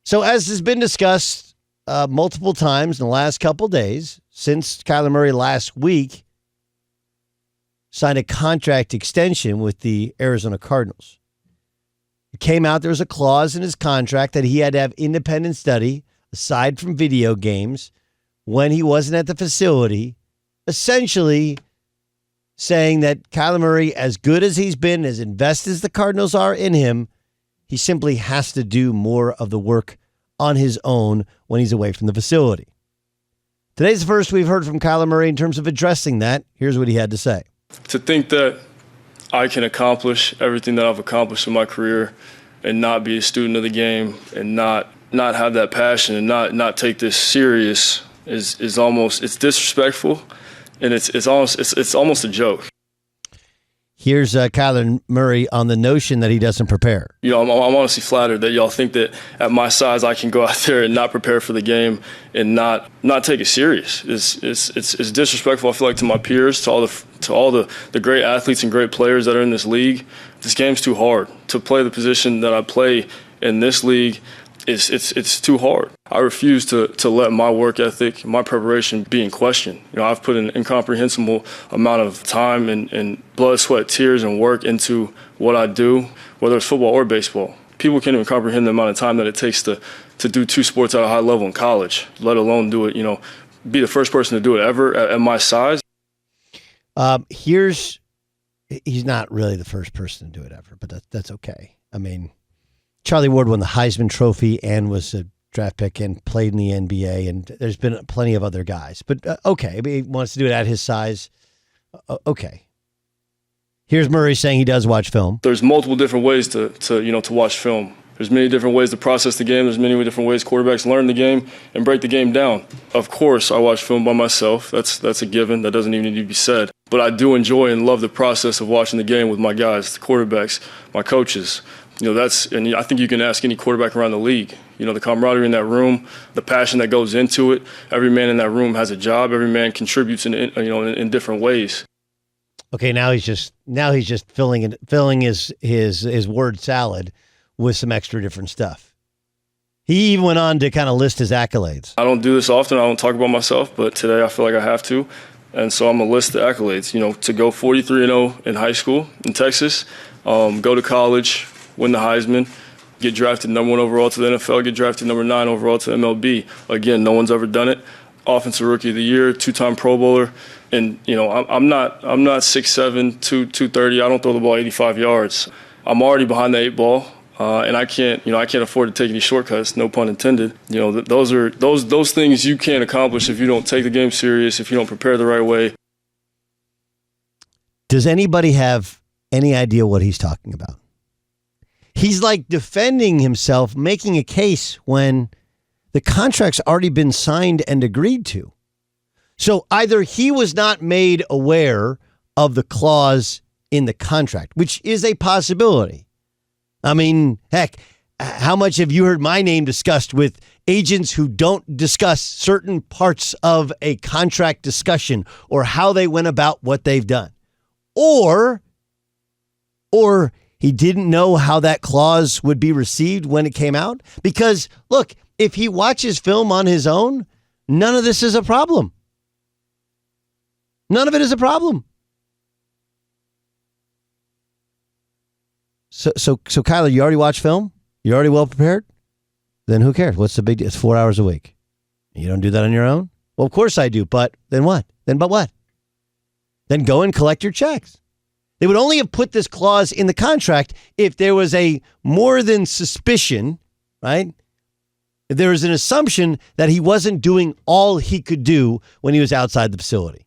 So as has been discussed multiple times in the last couple days, since Kyler Murray last week signed a contract extension with the Arizona Cardinals, it came out there was a clause in his contract that he had to have independent study aside from video games when he wasn't at the facility, essentially saying that Kyler Murray, as good as he's been, as invested as the Cardinals are in him, he simply has to do more of the work on his own when he's away from the facility. Today's the first we've heard from Kyler Murray in terms of addressing that. Here's what he had to say. To think that I can accomplish everything that I've accomplished in my career and not be a student of the game and not have that passion and not take this serious is almost, it's disrespectful, and it's almost a joke. Here's Kyler Murray on the notion that he doesn't prepare. You know, I'm honestly flattered that y'all think that at my size I can go out there and not prepare for the game and not take it serious. It's disrespectful, I feel like, to my peers, to all the great athletes and great players that are in this league. This game's too hard. To play the position that I play in this league, it's too hard. I refuse to let my work ethic, my preparation be in question. You know, I've put an incomprehensible amount of time and blood, sweat, tears, and work into what I do, whether it's football or baseball. People can't even comprehend the amount of time that it takes to do two sports at a high level in college, let alone do it, be the first person to do it ever at my size. He's not really the first person to do it ever, but that's okay. I mean, Charlie Ward won the Heisman Trophy and was a draft pick and played in the NBA, and there's been plenty of other guys. But okay, I mean, he wants to do it at his size. Okay. Here's Murray saying he does watch film. There's multiple different ways to watch film. There's many different ways to process the game. There's many different ways quarterbacks learn the game and break the game down. Of course, I watch film by myself. That's a given. That doesn't even need to be said. But I do enjoy and love the process of watching the game with my guys, the quarterbacks, my coaches. And I think you can ask any quarterback around the league. The camaraderie in that room, the passion that goes into it. Every man in that room has a job. Every man contributes in different ways. Okay, now he's just filling his word salad with some extra different stuff. He even went on to kind of list his accolades. I don't do this often. I don't talk about myself, but today I feel like I have to. And so I'm going to list the accolades. To go 43-0 in high school in Texas, go to college, win the Heisman, get drafted number 1 overall to the NFL, get drafted number 9 overall to MLB. Again, no one's ever done it. Offensive Rookie of the Year, 2-time Pro Bowler. And, I'm not 6'7", 230. I don't throw the ball 85 yards. I'm already behind the 8 ball. And I can't afford to take any shortcuts, no pun intended. Those things you can't accomplish if you don't take the game serious, if you don't prepare the right way. Does anybody have any idea what he's talking about? He's like defending himself, making a case when the contract's already been signed and agreed to. So either he was not made aware of the clause in the contract, which is a possibility. I mean, heck, how much have you heard my name discussed with agents who don't discuss certain parts of a contract discussion or how they went about what they've done? Or he didn't know how that clause would be received when it came out? Because, look, if he watches film on his own, none of this is a problem. None of it is a problem. So Kyler, you already watch film? You're already well prepared? Then who cares? What's the big deal? It's 4 hours a week. You don't do that on your own? Well, of course I do, but then what? Then what? Then go and collect your checks. They would only have put this clause in the contract if there was a more than suspicion, right? If there was an assumption that he wasn't doing all he could do when he was outside the facility.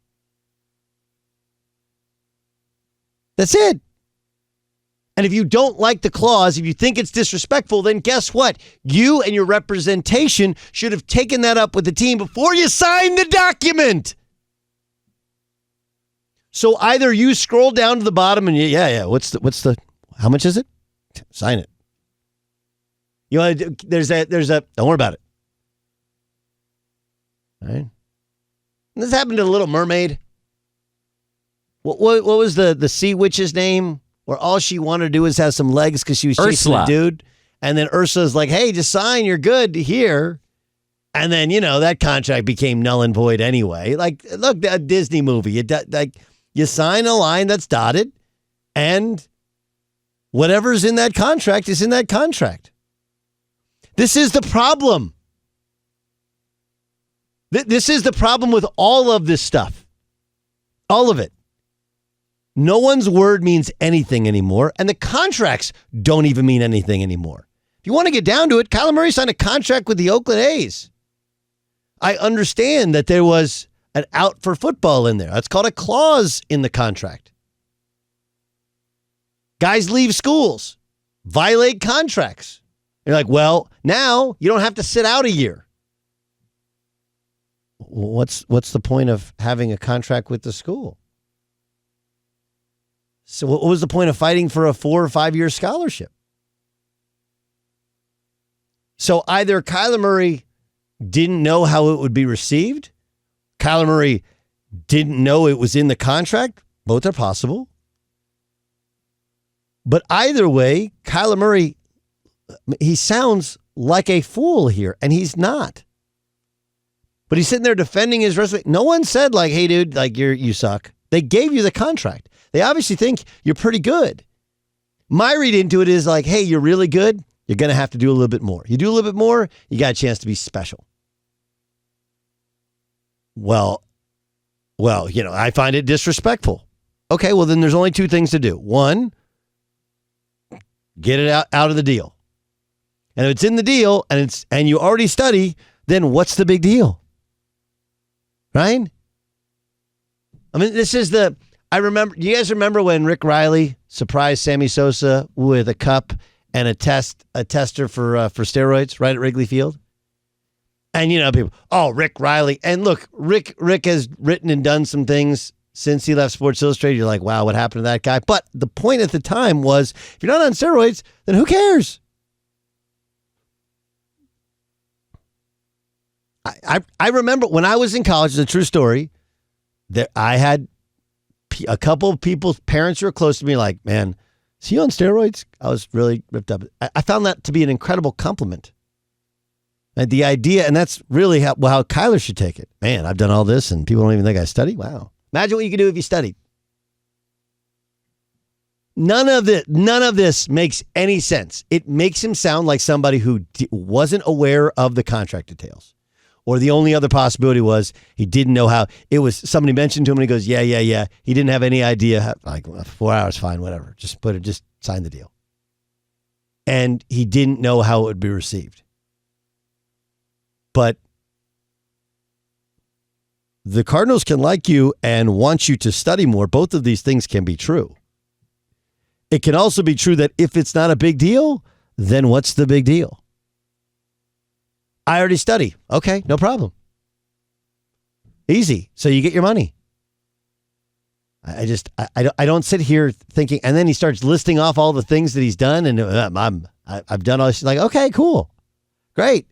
That's it. And if you don't like the clause, if you think it's disrespectful, then guess what? You and your representation should have taken that up with the team before you signed the document. So either you scroll down to the bottom and how much is it? Sign it. There's a, don't worry about it. All right. This happened to the Little Mermaid. What was the sea witch's name? Where all she wanted to do was have some legs because she was chasing a dude. And then Ursa's like, hey, just sign. You're good here. And then, that contract became null and void anyway. Like, look, a Disney movie. You sign a line that's dotted, and whatever's in that contract is in that contract. This is the problem. This is the problem with all of this stuff. All of it. No one's word means anything anymore, and the contracts don't even mean anything anymore. If you want to get down to it, Kyler Murray signed a contract with the Oakland A's. I understand that there was an out for football in there. That's called a clause in the contract. Guys leave schools, violate contracts. You're like, well, now you don't have to sit out a year. What's the point of having a contract with the school? So what was the point of fighting for a 4 or 5 year scholarship? So either Kyler Murray didn't know how it would be received. Kyler Murray didn't know it was in the contract. Both are possible. But either way, Kyler Murray, he sounds like a fool here, and he's not. But he's sitting there defending his resume. No one said like, hey, dude, like you suck. They gave you the contract. They obviously think you're pretty good. My read into it is like, hey, you're really good. You're going to have to do a little bit more. You do a little bit more, you got a chance to be special. Well, I find it disrespectful. Okay, well, then there's only two things to do. One, get it out of the deal. And if it's in the deal and you already study, then what's the big deal? Right? I mean, do you guys remember when Rick Riley surprised Sammy Sosa with a cup and a tester for steroids right at Wrigley Field? And people, oh, Rick Riley. And look, Rick has written and done some things since he left Sports Illustrated. You're like, wow, what happened to that guy? But the point at the time was, if you're not on steroids, then who cares? I remember when I was in college, it's a true story, that I had a couple of people's parents who were close to me like, man, is he on steroids? I was really ripped up. I found that to be an incredible compliment. And the idea, and that's really how Kyler should take it. Man, I've done all this and people don't even think I study. Wow. Imagine what you could do if you studied. None of this makes any sense. It makes him sound like somebody who wasn't aware of the contract details. Or the only other possibility was he didn't know how it was. Somebody mentioned to him and he goes, yeah. He didn't have any idea. Like 4 hours, fine, whatever. Just sign the deal. And he didn't know how it would be received. But the Cardinals can like you and want you to study more. Both of these things can be true. It can also be true that if it's not a big deal, then what's the big deal? I already study. Okay, no problem. Easy. So you get your money. I don't sit here thinking, and then he starts listing off all the things that he's done, and I've done all this. Like, okay, cool, great.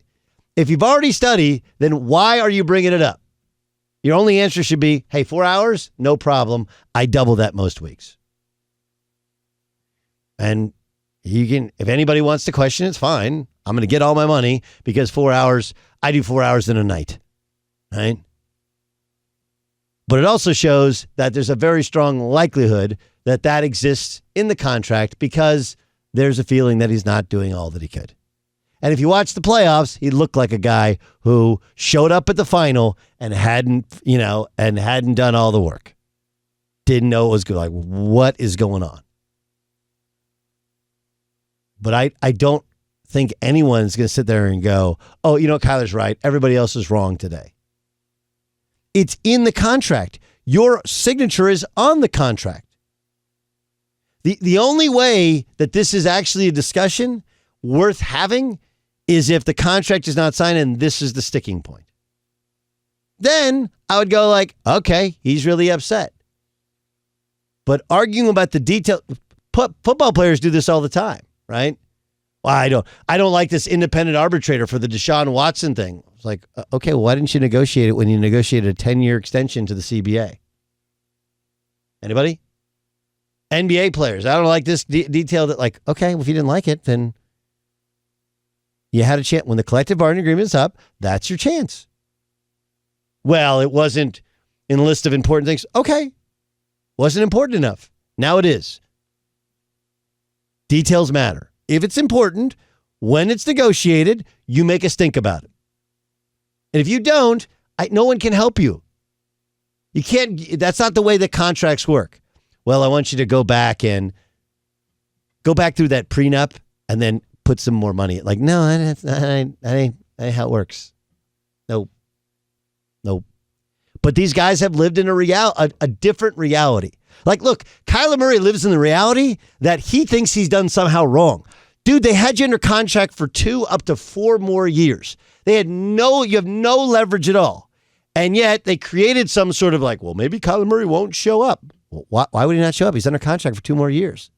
If you've already studied, then why are you bringing it up? Your only answer should be, hey, 4 hours, no problem. I double that most weeks. And you can, if anybody wants to question, it's fine. I'm going to get all my money because 4 hours, I do 4 hours in a night, right? But it also shows that there's a very strong likelihood that exists in the contract because there's a feeling that he's not doing all that he could. And if you watch the playoffs, he looked like a guy who showed up at the final and hadn't done all the work. Didn't know it was good. Like, what is going on? But I don't think anyone's going to sit there and go, oh, Kyler's right. Everybody else is wrong today. It's in the contract. Your signature is on the contract. The only way that this is actually a discussion worth having is if the contract is not signed and this is the sticking point. Then I would go like, okay, he's really upset. But arguing about the detail, football players do this all the time, right? Well, I don't like this independent arbitrator for the Deshaun Watson thing. It's like, okay, well, why didn't you negotiate it when you negotiated a 10-year extension to the CBA? Anybody? NBA players. I don't like this detail that, like, okay, well, if you didn't like it, then You had a chance. When the collective bargaining agreement is up, that's your chance. Well, it wasn't in the list of important things. Okay. Wasn't important enough. Now it is. Details matter. If it's important, when it's negotiated, you make a stink about it. And if you don't, no one can help you. You can't, that's not the way that contracts work. Well, I want you to go back through that prenup and then put some more money. Like, no, that ain't how it works. Nope. But these guys have lived in a different reality. Like, look, Kyler Murray lives in the reality that he thinks he's done somehow wrong. Dude, they had you under contract for 2 up to 4 more years. You have no leverage at all. And yet they created some sort of like, well, maybe Kyler Murray won't show up. Well, why would he not show up? He's under contract for 2 more years.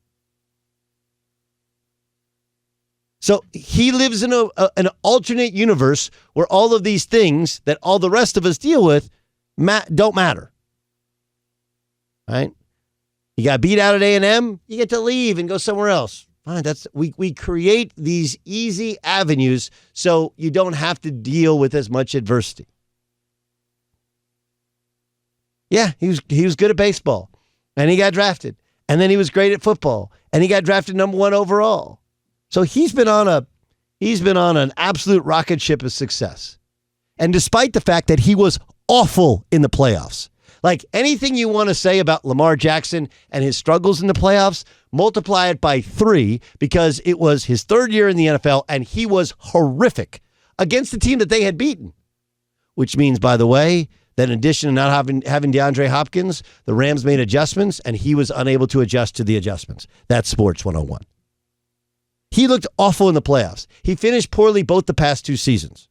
So he lives in an alternate universe where all of these things that all the rest of us deal with don't matter. Right? You got beat out at A&M, you get to leave and go somewhere else. Fine, we create these easy avenues so you don't have to deal with as much adversity. Yeah, he was good at baseball, and he got drafted. And then he was great at football, and he got drafted number 1 overall. So he's been on an absolute rocket ship of success. And despite the fact that he was awful in the playoffs, like anything you want to say about Lamar Jackson and his struggles in the playoffs, multiply it by 3 because it was his 3rd year in the NFL and he was horrific against the team that they had beaten. Which means, by the way, that in addition to not having DeAndre Hopkins, the Rams made adjustments and he was unable to adjust to the adjustments. That's Sports 101. He looked awful in the playoffs. He finished poorly both the past 2 seasons.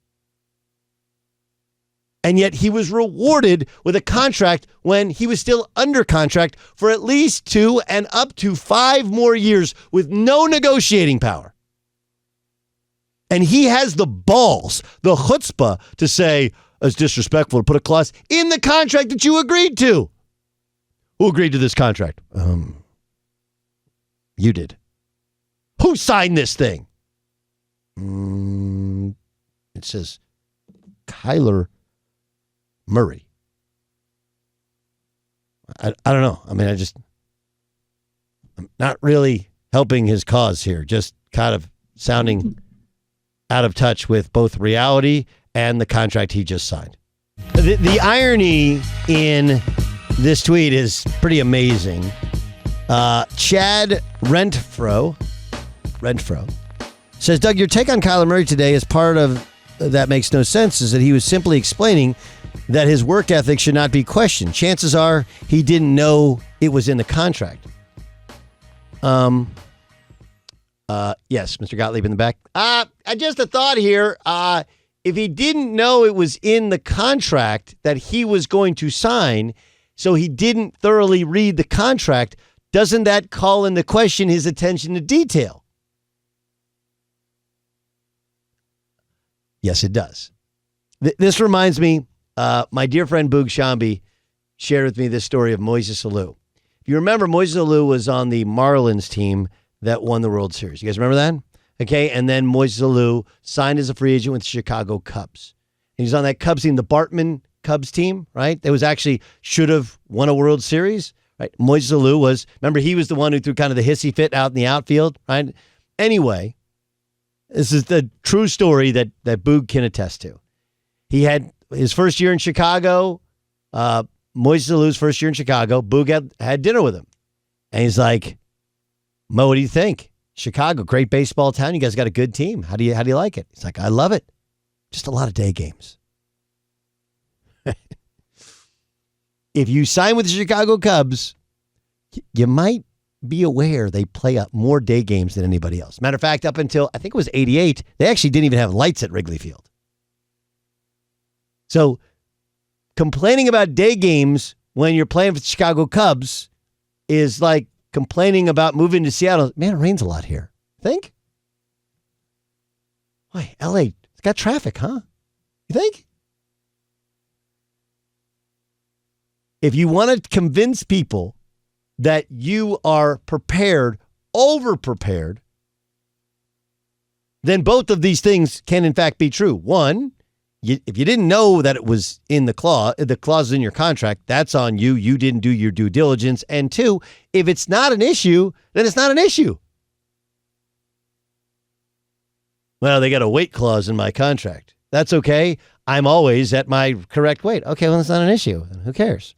And yet he was rewarded with a contract when he was still under contract for at least 2 and up to 5 more years with no negotiating power. And he has the balls, the chutzpah, to say it's disrespectful to put a clause in the contract that you agreed to. Who agreed to this contract? You did. Who signed this thing? It says Kyler Murray. I don't know. I mean, I'm not really helping his cause here. Just kind of sounding out of touch with both reality and the contract he just signed. The irony in this tweet is pretty amazing. Chad Renfro says, Doug, your take on Kyler Murray today as part of that makes no sense is that he was simply explaining that his work ethic should not be questioned. Chances are he didn't know it was in the contract. Yes, Mr. Gottlieb in the back. Just a thought here. If he didn't know it was in the contract that he was going to sign, so he didn't thoroughly read the contract, doesn't that call into question his attention to detail? Yes, it does. This reminds me, my dear friend Boog Shambi shared with me this story of Moises Alou. If you remember, Moises Alou was on the Marlins team that won the World Series. You guys remember that? Okay, and then Moises Alou signed as a free agent with the Chicago Cubs. And he's on that Cubs team, the Bartman Cubs team, right? That was actually should have won a World Series, right? Moises Alou was, remember, he was the one who threw kind of the hissy fit out in the outfield, right? Anyway, this is the true story that Boog can attest to. He had his first year in Chicago, Moises Alou's first year in Chicago, Boog had dinner with him. And he's like, Mo, what do you think? Chicago, great baseball town. You guys got a good team. How do you like it? He's like, I love it. Just a lot of day games. If you sign with the Chicago Cubs, you might be aware they play up more day games than anybody else. Matter of fact, up until, I think it was 88, they actually didn't even have lights at Wrigley Field. So complaining about day games when you're playing for the Chicago Cubs is like complaining about moving to Seattle. Man, it rains a lot here. Think? Boy, LA, it's got traffic, huh? You think? If you want to convince people that you are prepared, over-prepared, then both of these things can in fact be true. One, if you didn't know that it was in the clause in your contract, that's on you. You didn't do your due diligence. And two, if it's not an issue, then it's not an issue. Well, they got a weight clause in my contract. That's okay. I'm always at my correct weight. Okay, well, it's not an issue. Who cares?